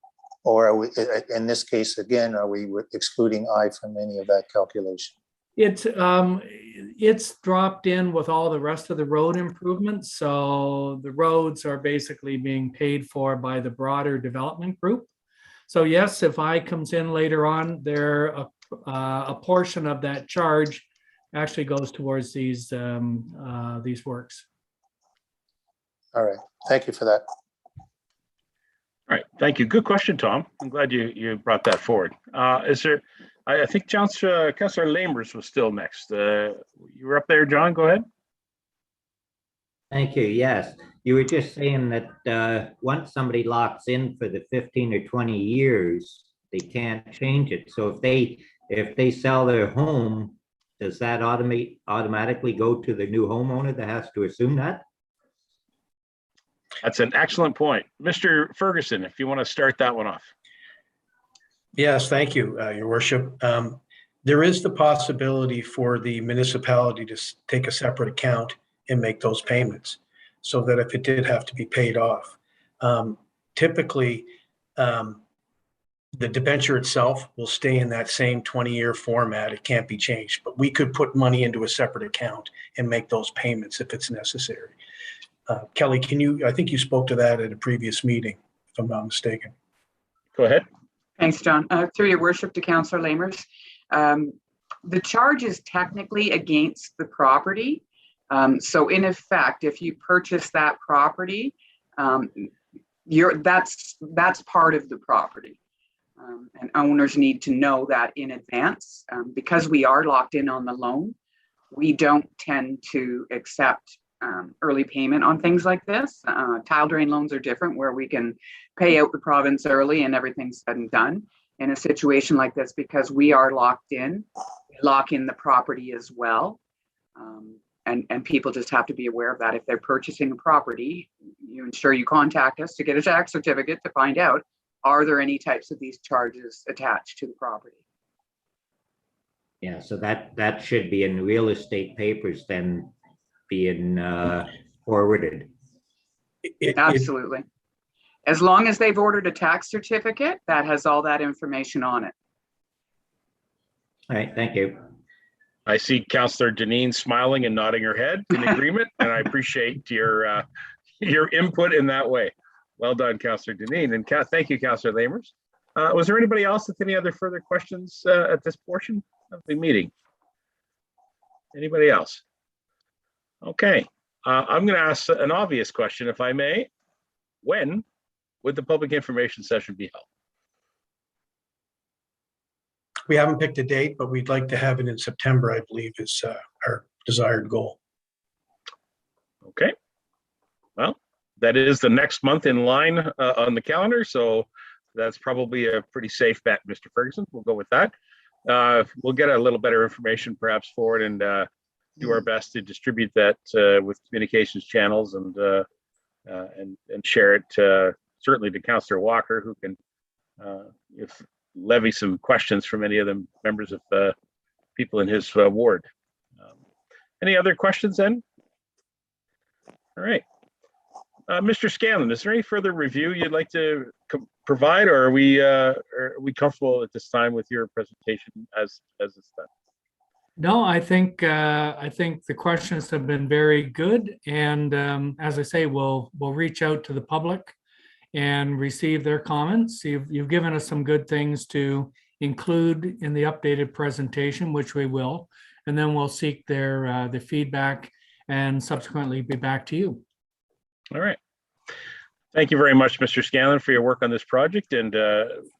or are we, in this case, again, are we excluding I from any of that calculation? It's dropped in with all the rest of the road improvements. So the roads are basically being paid for by the broader development group. So yes, if I comes in later on, a portion of that charge actually goes towards these works. All right, thank you for that. All right, thank you. Good question, Tom. I'm glad you brought that forward. Is there? I think Councillor Lamers was still next. You were up there, John. Go ahead. Thank you. Yes, you were just saying that once somebody locks in for the 15 or 20 years, they can't change it. So if they sell their home, does that automatically go to the new homeowner that has to assume that? That's an excellent point. Mr. Ferguson, if you want to start that one off. Yes, thank you, Your Worship. There is the possibility for the municipality to take a separate account and make those payments, so that if it did have to be paid off. Typically, the debenture itself will stay in that same 20-year format. It can't be changed, but we could put money into a separate account and make those payments if it's necessary. Kelly, I think you spoke to that at a previous meeting, if I'm not mistaken. Go ahead. Thanks, John. Through your worship to Councillor Lamers. The charge is technically against the property. So in effect, if you purchase that property, that's part of the property. And owners need to know that in advance. Because we are locked in on the loan, we don't tend to accept early payment on things like this. Tile drain loans are different, where we can pay out the province early and everything's said and done. In a situation like this, because we are locked in, we lock in the property as well. And people just have to be aware of that. If they're purchasing a property, you ensure you contact us to get a tax certificate to find out, are there any types of these charges attached to the property? Yeah, so that should be in real estate papers then being forwarded. Absolutely. As long as they've ordered a tax certificate, that has all that information on it. All right, thank you. I see Councillor Deneen smiling and nodding her head in agreement, and I appreciate your input in that way. Well done, Councillor Deneen, and thank you, Councillor Lamers. Was there anybody else with any other further questions at this portion of the meeting? Anybody else? Okay, I'm going to ask an obvious question, if I may. When would the public information session be held? We haven't picked a date, but we'd like to have it in September, I believe is our desired goal. Okay. Well, that is the next month in line on the calendar, so that's probably a pretty safe bet, Mr. Ferguson. We'll go with that. We'll get a little better information perhaps for it and do our best to distribute that with communications channels and share it certainly to Councillor Walker, who can levy some questions from any of the members of people in his ward. Any other questions then? All right. Mr. Scanlon, is there any further review you'd like to provide, or are we comfortable at this time with your presentation as it's done? No, I think the questions have been very good, and as I say, we'll reach out to the public and receive their comments. You've given us some good things to include in the updated presentation, which we will, and then we'll seek their feedback and subsequently be back to you. All right. Thank you very much, Mr. Scanlon, for your work on this project, and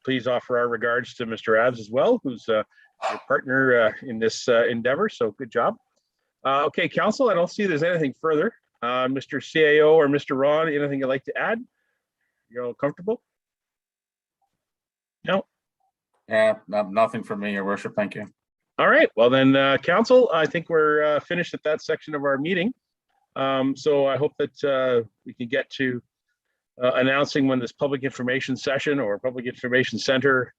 please offer our regards to Mr. Abs as well, who's your partner in this endeavor. So good job. Okay, Council, I don't see there's anything further. Mr. CAO or Mr. Ron, anything you'd like to add? You're all comfortable? No? Yeah, nothing from me, Your Worship. Thank you. All right. Well then, Council, I think we're finished at that section of our meeting. So I hope that we can get to announcing when this public information session or public information center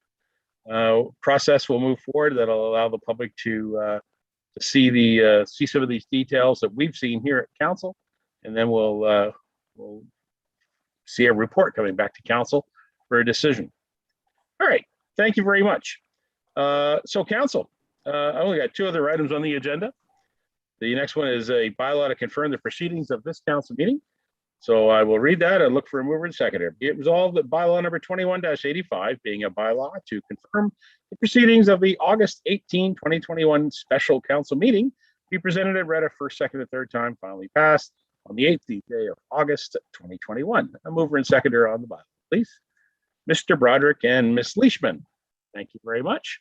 process will move forward. That'll allow the public to see some of these details that we've seen here at Council, and then we'll see a report coming back to Council for a decision. All right. Thank you very much. So Council, I only got two other items on the agenda. The next one is a bylaw to confirm the proceedings of this council meeting. So I will read that and look for a mover and seconder. Be it resolved that bylaw number 21-85, being a bylaw to confirm the proceedings of the August 18, 2021 special council meeting, be presented and read a first, second, and third time, finally passed on the 8th day of August 2021. A mover and seconder on the bylaw, please. Mr. Broderick and Ms. Leishman. Thank you very much.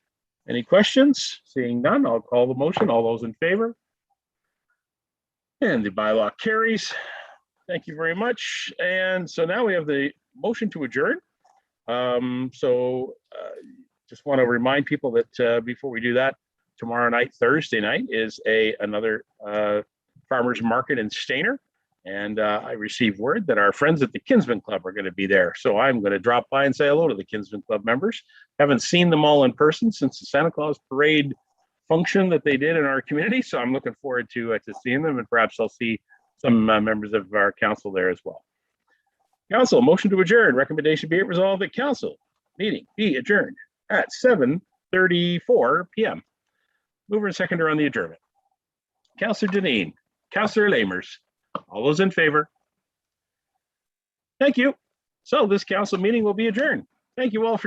Any questions? Seeing none, I'll call the motion. All those in favor? And the bylaw carries. Thank you very much. And so now we have the motion to adjourn. Just want to remind people that before we do that, tomorrow night, Thursday night, is another farmers market in Stayner. And I received word that our friends at the Kinsman Club are going to be there. So I'm going to drop by and say hello to the Kinsman Club members. Haven't seen them all in person since the Santa Claus parade function that they did in our community. So I'm looking forward to seeing them, and perhaps I'll see some members of our council there as well. Council, motion to adjourn. Recommendation be it resolved that council meeting be adjourned at 7:34 p.m. Mover and seconder on the adjournment. Councillor Deneen, Councillor Lamers, all those in favor? Thank you. So this council meeting will be adjourned. Thank you all for joining.